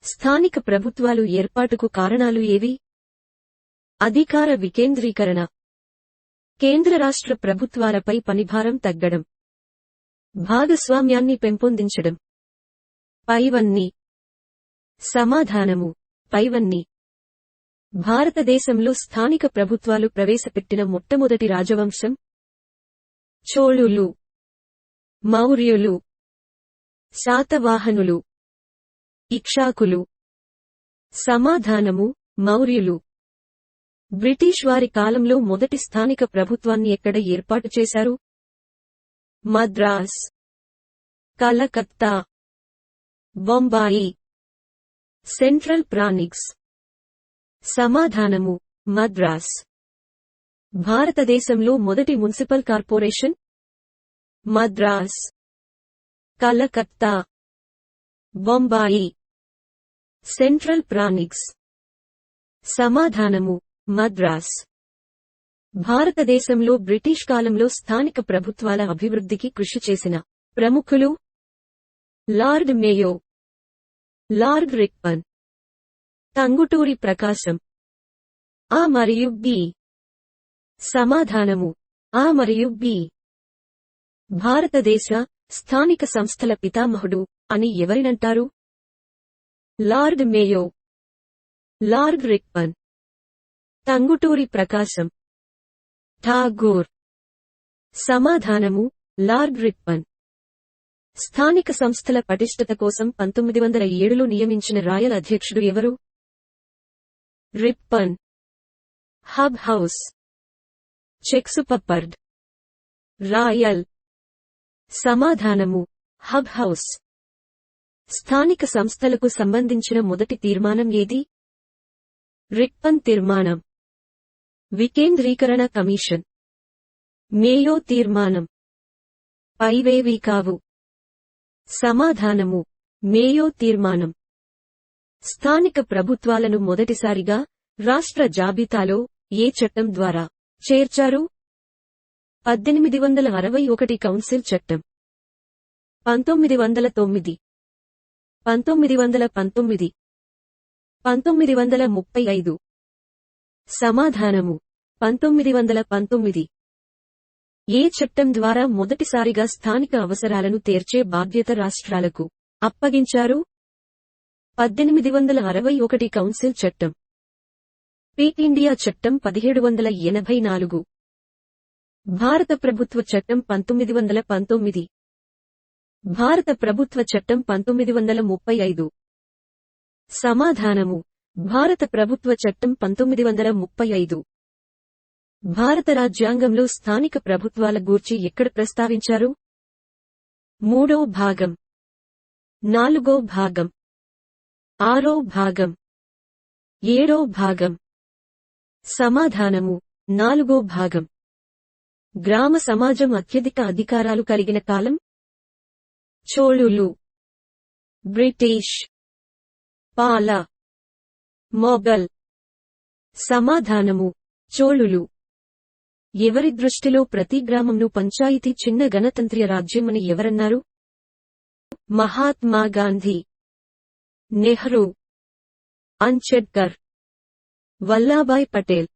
స్థానిక ప్రభుత్వాలు ఏర్పాటుకు కారణాలు ఏవి? అధికార వికేంద్రీకరణ, కేంద్ర రాష్ట్ర ప్రభుత్వాలపై పనిభారం తగ్గడం, భాగస్వామ్యాన్ని పెంపొందించడం. పైవన్నీ. సమాధానము: పైవన్నీ. భారతదేశంలో స్థానిక ప్రభుత్వాలు ప్రవేశపెట్టిన మొట్టమొదటి రాజవంశం చోళులు, మౌర్యులు, శాతవాహనులు, ఇక్ష్వాకులు. సమాధానము: మౌర్యులు. బ్రిటిష్ వారి కాలంలో మొదటి స్థానిక ప్రభుత్వాన్ని ఎక్కడ ఏర్పాటు చేశారు? Madras, Calcutta, Bombay, central province. సమాధానము: మద్రాస్. భారతదేశంలో మొదటి municipal corporation Madras, Calcutta, Bombay, central province. సమాధానము: మద్రాస్. భారతదేశంలో బ్రిటిష్ కాలంలో స్థానిక ప్రభుత్వాల అభివృద్ధికి కృషి చేసిన ప్రముఖులు Lord Mayo, Lord Ripon, Tanguturi Prakasam. A మరియు బి. సమాధానము: ఆ మరియు బి. భారతదేశ స్థానిక సంస్థల పితామహుడు అని ఎవరినంటారు? Lord Mayo, Lord Ripon, Tanguturi Prakasam, Tagore. సమాధానము: లార్డ్ రిప్పన్. స్థానిక సంస్థల పటిష్టత కోసం 1907లో నియమించిన రాయల్ అధ్యక్షుడు ఎవరు? రిప్పన్. హబ్ హౌస్, చెక్సుపప్పర్డ్, రాయల్. సమాధానము: హబ్ హౌస్. స్థానిక సంస్థలకు సంబంధించిన మొదటి తీర్మానం ఏది? రిప్పన్ తీర్మానం. వికేంద్రీకరణ కమిషన్, మేయో తీర్మానం. పైవేవీ కావు. సమాధానము: మేయో తీర్మానం. స్థానిక ప్రభుత్వాలను మొదటిసారిగా రాష్ట్ర జాబితాలో ఏ చట్టం ద్వారా చేర్చారు? 1861 కౌన్సిల్ చట్టం. 1909, 1919, 1935. సమాధానము: 1919. ఏ చట్టం ద్వారా మొదటిసారిగా స్థానిక అవసరాలను తీర్చే బాధ్యత రాష్ట్రాలకు అప్పగించారు? 1861 కౌన్సిల్ చట్టం. క్విట్ ఇండియా చట్టం 1784. భారత ప్రభుత్వ చట్టం 1919. భారత ప్రభుత్వ చట్టం 1935. సమాధానము: భారత ప్రభుత్వ చట్టం 1935. భారత రాజ్యాంగంలో స్థానిక ప్రభుత్వాల గూర్చి ఎక్కడ ప్రస్తావించారు? 3వ భాగం, 4వ భాగం, 6వ భాగం, 7వ భాగం. సమాధానము: 4వ భాగం. గ్రామ సమాజం అత్యధిక అధికారాలు కలిగిన కాలం చోళులు, బ్రిటిష్, పాల, మొఘల్. సమాధానము: చోళులు. ఎవరి దృష్టిలో ప్రతి గ్రామంను పంచాయతీ చిన్న గణతంత్ర రాజ్యమని ఎవరన్నారు? మహాత్మా గాంధీ, నెహ్రూ, అంబేద్కర్, వల్లాభాయ్ పటేల్.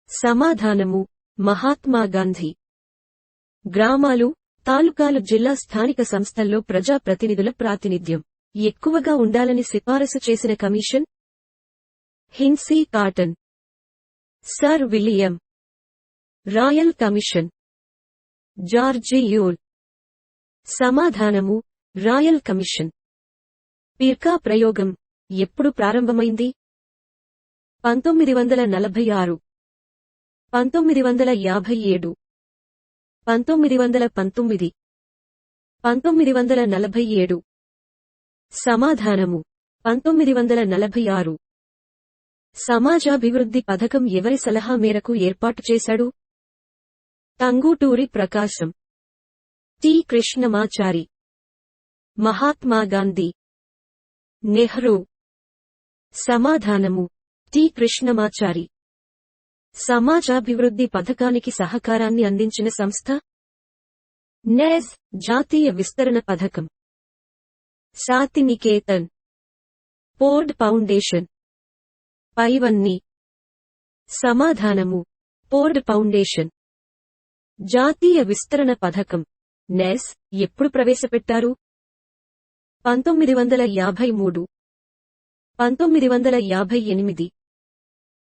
సమాధానము: మహాత్మా గాంధీ. గ్రామాలు, తాలూకాలు, జిల్లా స్థానిక సంస్థల్లో ప్రజా ప్రతినిధుల ప్రాతినిధ్యం ఎక్కువగా ఉండాలని సిఫారసు చేసిన కమిషన్ హిన్సీ Cotton, sir William. Royal commission, George Yule. సమాధానము: రాయల్ కమిషన్. పిర్కా ప్రయోగం ఎప్పుడు ప్రారంభమైంది? 1946, 1957, 1919, 1947. సమాధానము: 1946. సమాజాభివృద్ధి పథకం ఎవరి సలహా మేరకు ఏర్పాటు చేశాడు? టంగుటూరి ప్రకాశం, టి. కృష్ణమాచారి, మహాత్మా గాంధీ, నెహ్రూ. సమాధానము: టి. కృష్ణమాచారి. సమాజాభివృద్ధి పథకానికి సహకారాన్ని అందించిన సంస్థ నెజ్, జాతీయ విస్తరణ పథకం. Shantiniketan, Ford Foundation. పైవన్నీ. సమాధానము పోర్డ్ ఫౌండేషన్. జాతీయ విస్తరణ పథకం నెస్ ఎప్పుడు ప్రవేశపెట్టారు? 1953, 1958,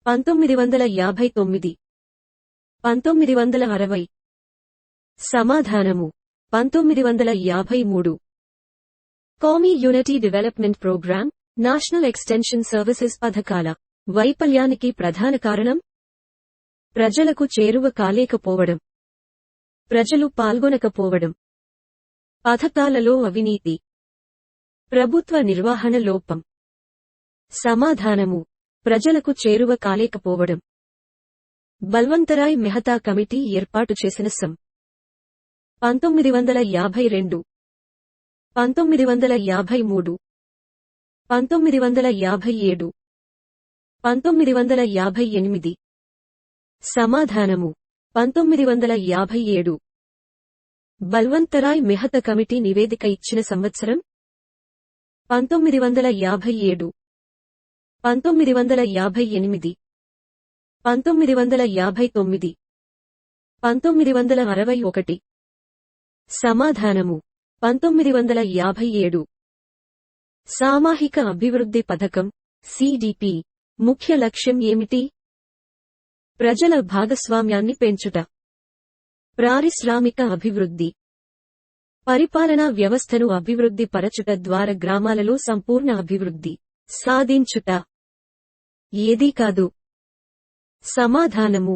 1959, 1960. సమాధానము 1953. Community development programme, national extension services పథకాల వైఫల్యానికి ప్రధాన కారణం ప్రజలకు చేరువ కాలేకపోవడం, ప్రజలు పాల్గొనకపోవడం, పథకాలలో అవినీతి, ప్రభుత్వ నిర్వహణ లోపం. సమాధానము ప్రజలకు చేరువ కాలేకపోవడం. బల్వంతరాయ్ మెహతా కమిటీ ఏర్పాటు చేసిన సం. 1952, 1953, 1957, 1958. సమాధానము 1957. బల్వంతరాయ్ మెహతా కమిటీ నివేదిక ఇచ్చిన సంవత్సరం 1957, 1958, 1959, 1961. సమాధానము 1957. సామాహిక అభివృద్ధి పథకం సిడిపి ముఖ్య లక్ష్యం ఏమిటి? ప్రజల భాగస్వామ్యాన్ని పెంచుట, పారిశ్రామిక అభివృద్ధి, పరిపాలనా వ్యవస్థను అభివృద్ధి పరచుట ద్వారా గ్రామాలలో సంపూర్ణ అభివృద్ధి సాధించుట. ఏదీ కాదు. సమాధానము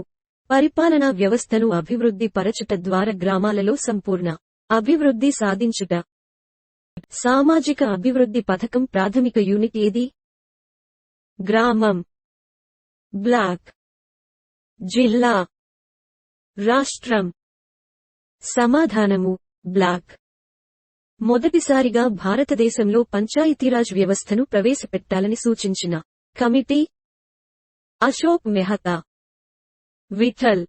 పరిపాలనా వ్యవస్థను అభివృద్ధి పరచుట ద్వారా గ్రామాలలో సంపూర్ణ అభివృద్ధి సాధించుట. సామాజిక అభివృద్ధి పథకం ప్రాథమిక యూనిట్ ఏది? గ్రామం, బ్లాక్, జిల్లా, రాష్ట్రం. సమాధానము బ్లాక్. మొదటిసారిగా భారతదేశంలో పంచాయతీరాజ్ వ్యవస్థను ప్రవేశపెట్టాలని సూచించిన కమిటీ అశోక్ మెహతా, విఠల్,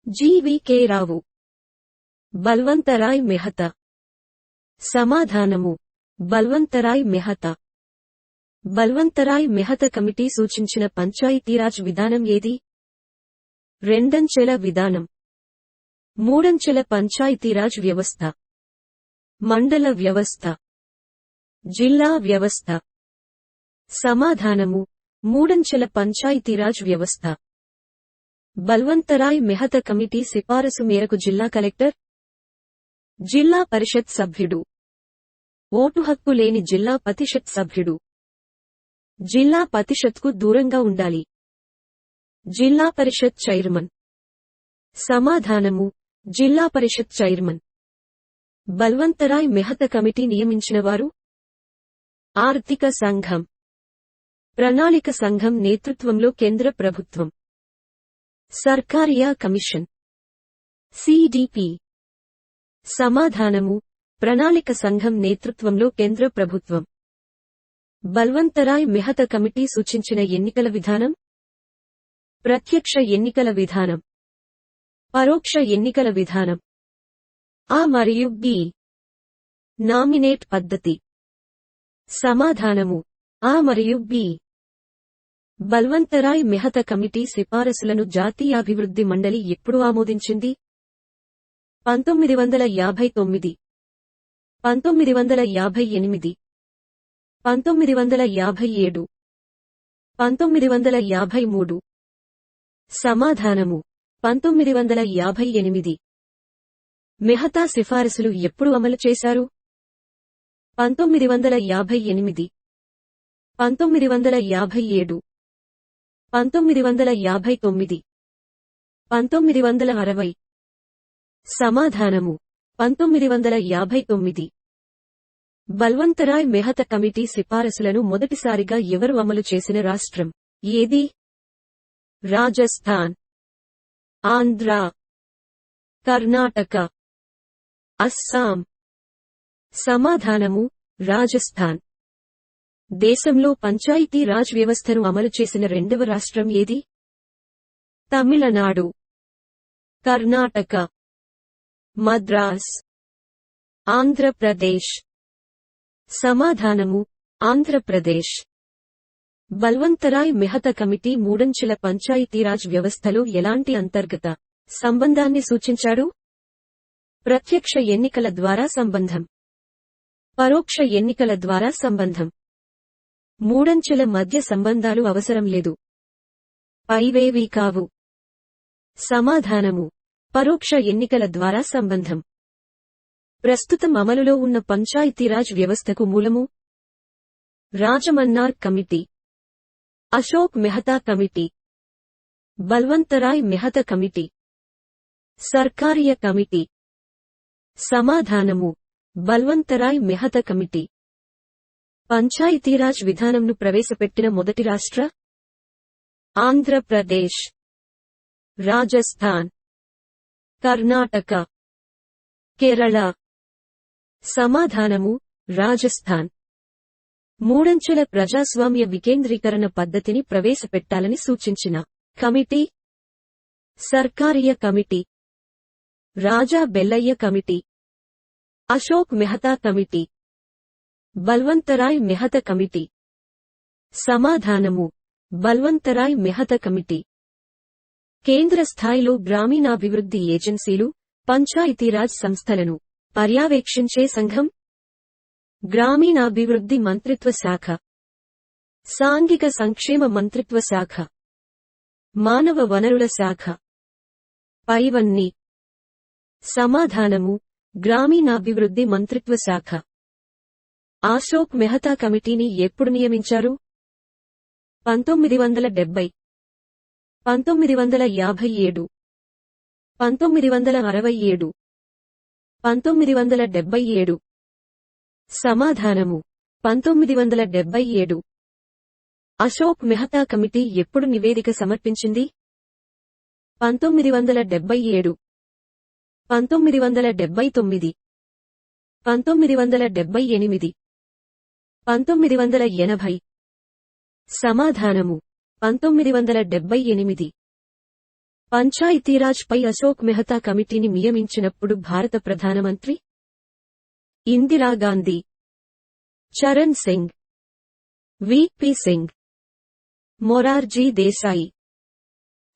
జీవీకే రావు, బల్వంతరాయ్ మెహతా. సమాధానము బల్వంతరాయ్ మెహతా. బల్వంతరాయ్ మెహతా కమిటీ సూచించిన పంచాయతీరాజ్ విధానం ఏది? రెండంచెల విధానం, మూడంచెల పంచాయతీరాజ్ వ్యవస్థ, మండల వ్యవస్థ, జిల్లా వ్యవస్థ. సమాధానము మూడంచెల పంచాయతీరాజ్ వ్యవస్థ. బల్వంతరాయ్ మెహతా కమిటీ సిఫారసు మేరకు జిల్లా కలెక్టర్, జిల్లా పరిషత్ సభ్యుడు, ఓటు హక్కు లేని జిల్లా పరిషత్ సభ్యుడు, జిల్లా పరిషత్కు దూరంగా ఉండాలి, జిల్లా పరిషత్ చైర్మన్. సమాధానము జిల్లా పరిషత్ చైర్మన్. బల్వంతరాయ్ మెహతా కమిటీ నియమించినవారు ఆర్థిక సంఘం, ప్రణాళిక సంఘం నేతృత్వంలో కేంద్ర ప్రభుత్వం, సర్కారియా కమిషన్, సిడిపి. సమాధానము ప్రణాళిక సంఘం నేతృత్వంలో కేంద్ర ప్రభుత్వం. బల్వంతరాయ్ మెహతా కమిటీ సూచించిన ఎన్నికల విధానం ప్రత్యక్ష ఎన్నికల విధానం, పరోక్ష ఎన్నికల విధానం, ఆ మరియు బి. నామినేట్ పద్ధతి. సమాధానము ఆ మరియు బి. బల్వంతరాయ్ మెహతా కమిటీ సిఫారసులను జాతీయాభివృద్ధి మండలి ఎప్పుడు ఆమోదించింది? 1959, 1958, 1957, 1953. సమాధానము 1958. మెహతా సిఫారసులు ఎప్పుడు అమలు చేశారు? 1958, 1957, 1959, 1960. సమాధానము 1959. బల్వంతరాయ్ మెహతా కమిటీ సిఫారసులను మొదటిసారిగా ఎవరు అమలు చేసిన రాష్ట్రం ఏది? రాజస్థాన్, ఆంధ్ర, కర్ణాటక, అస్సాం. సమాధానము రాజస్థాన్. దేశంలో పంచాయతీ రాజ్ వ్యవస్థను అమలు చేసిన రెండవ రాష్ట్రం ఏది? తమిళనాడు, కర్ణాటక, మద్రాస్, ఆంధ్రప్రదేశ్. సమాధానము ఆంధ్రప్రదేశ్. బల్వంతరాయ్ మెహతా కమిటీ మూడంచెల పంచాయతీరాజ్ వ్యవస్థలో ఎలాంటి అంతర్గత సంబంధాన్ని సూచించాడు? ప్రత్యక్ష ఎన్నికల ద్వారా సంబంధం, పరోక్ష ఎన్నికల ద్వారా సంబంధం. మూడంచెల మధ్య సంబంధాలు అవసరం లేదు. పైవేవీ కావు. సమాధానము: పరోక్ష ఎన్నికల ద్వారా సంబంధం. ప్రస్తుతం అమలులో ఉన్న పంచాయతీరాజ్ వ్యవస్థకు మూలము Rajamannar committee, Ashok Mehta committee, Balwantrai Mehta committee, Sarkaria committee. సమాధానము: బల్వంతరాయ్ మెహతా కమిటీ. పంచాయతీరాజ్ విధానంను ప్రవేశపెట్టిన మొదటి రాష్ట్ర ఆంధ్రప్రదేశ్, రాజస్థాన్, కర్ణాటక, కేరళ. సమాధానము: రాజస్థాన్. మూడంచెల ప్రజాస్వామ్య వికేంద్రీకరణ పద్ధతిని ప్రవేశపెట్టాలని సూచించిన committee Sarkaria committee, Raja Bellaiah committee, Ashok Mehta committee, Balwantrai Mehta committee. సమాధానము: బల్వంతరాయ్ మెహతా కమిటీ. కేంద్ర స్థాయిలో గ్రామీణాభివృద్ధి ఏజెన్సీలు, పంచాయతీరాజ్ సంస్థలను పర్యవేక్షించే సంఘం గ్రామీణాభివృద్ధి మంత్రిత్వ శాఖ, సాంఘిక సంక్షేమ మంత్రిత్వ శాఖ, మానవ వనరుల శాఖ. పైవన్నీ. సమాధానము: గ్రామీణాభివృద్ధి మంత్రిత్వ శాఖ. అశోక్ మెహతా కమిటీని ఎప్పుడు నియమించారు? 1970, 1957, 1967, 1977. సమాధానము: 1977. అశోక్ మెహతా కమిటీ ఎప్పుడు నివేదిక సమర్పించింది? 1977, 1979, 1978, 1980. సమాధానము: 1978. పంచాయతీరాజ్ పై అశోక్ మెహతా కమిటీని నియమించినప్పుడు భారత ప్రధానమంత్రి ఇందిరాగాంధీ, చరణ్ సింగ్, విపి సింగ్, మొరార్జీ దేశాయి.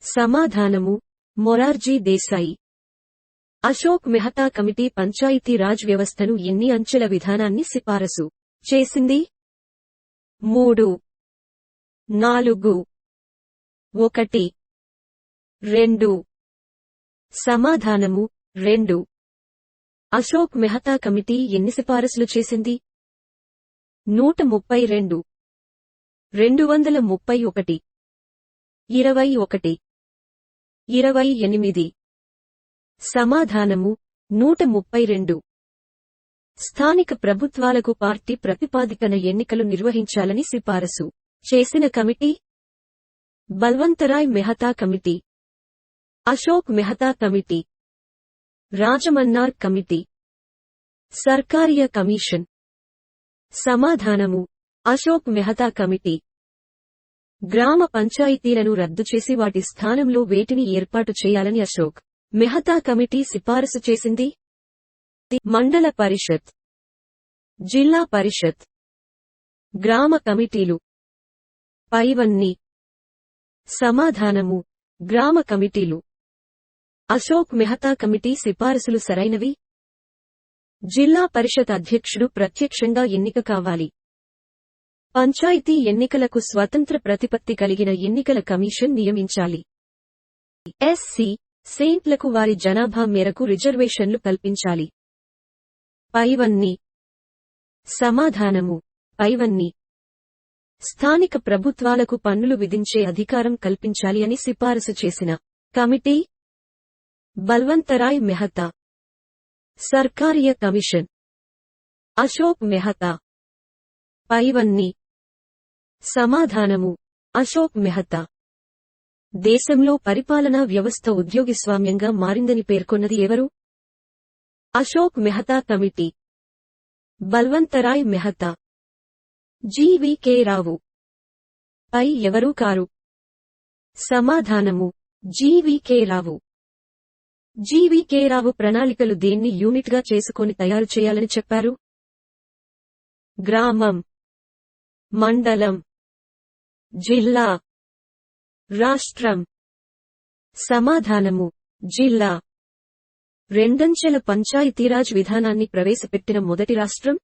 సమాధానము: మొరార్జీ దేశాయి. అశోక్ మెహతా కమిటీ పంచాయతీరాజ్ వ్యవస్థను ఎన్ని అంచెల విధానాన్ని సిఫారసు చేసింది? 3, 4, 1, 2. సమాధానము: 2. అశోక్ మెహతా కమిటీ ఎన్ని సిఫారసులు చేసింది? 132, 231, 21, 28. సమాధానము: 132. స్థానిక ప్రభుత్వాలకు పార్టీ ప్రతిపాదికన ఎన్నికలు నిర్వహించాలని సిఫారసు చేసిన committee Balwantrai Mehta committee, Ashok Mehta committee, Rajamannar committee, Sarkaria commission. సమాధానము: అశోక్ మెహతా కమిటీ. గ్రామ పంచాయతీలను రద్దు చేసి వాటి స్థానంలో వేటిని ఏర్పాటు చేయాలని అశోక్ మెహతా కమిటీ సిఫారసు చేసింది? మండల పరిషత్, జిల్లా పరిషత్, గ్రామ కమిటీలు. పైవన్నీ. సమాధానము: గ్రామ కమిటీలు. అశోక్ మెహతా కమిటీ సిఫారసులు సరైనవి. జిల్లా పరిషత్ అధ్యక్షుడు ప్రత్యక్షంగా ఎన్నిక కావాలి. పంచాయతీ ఎన్నికలకు స్వతంత్ర ప్రతిపత్తి కలిగిన ఎన్నికల కమిషన్ నియమించాలి. ఎస్సీ, సెయింట్లకు వారి జనాభా మేరకు రిజర్వేషన్లు కల్పించాలి. పైవన్నీ. సమాధానము: పైవన్నీ. స్థానిక ప్రభుత్వాలకు పన్నులు విధించే అధికారం కల్పించాలి అని సిఫారసు చేసిన కమిటీ బల్వంతరాయ్ మెహతా. సర్కారియా కమిషన్ అశోక్ మెహతా. పైవన్నీ. సమాధానము: అశోక్ మెహతా. దేశంలో పరిపాలనా వ్యవస్థ ఉద్యోగస్వామ్యంగా మారిందని పేర్కొన్నది ఎవరు? అశోక్ మెహతా కమిటీ, బల్వంతరాయ్ మెహతా, జీవీకే రావు. పై ఎవరూ కారు. సమాధానము: జీవీకే రావు. జీవీకే రావు ప్రణాళికలు దేన్ని యూనిట్గా చేసుకొని తయారు చేయాలని చెప్పారు? గ్రామం, మండలం, జిల్లా, రాష్ట్రం. సమాధానము జిల్లా. రెండంచెల పంచాయతీరాజ్ విధానాన్ని ప్రవేశపెట్టిన మొదటి రాష్ట్రం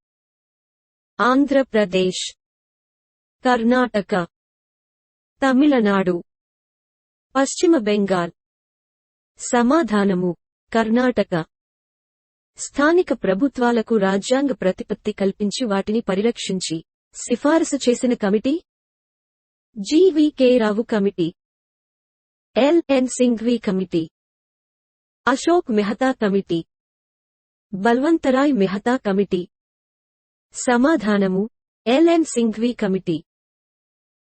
ఆంధ్రప్రదేశ్, కర్ణాటక, తమిళనాడు, పశ్చిమ బెంగాల్. సమాధానము కర్ణాటక. స్థానిక ప్రభుత్వాలకు రాజ్యాంగ ప్రతిపత్తి కల్పించి వాటిని పరిరక్షించి సిఫారసు చేసిన committee G V K. Rao committee, L N. Singhvi committee, Ashok Mehta committee, Balwantrai Mehta committee. సమాధానము ఎల్.ఎన్. సింఘ్వి కమిటీ.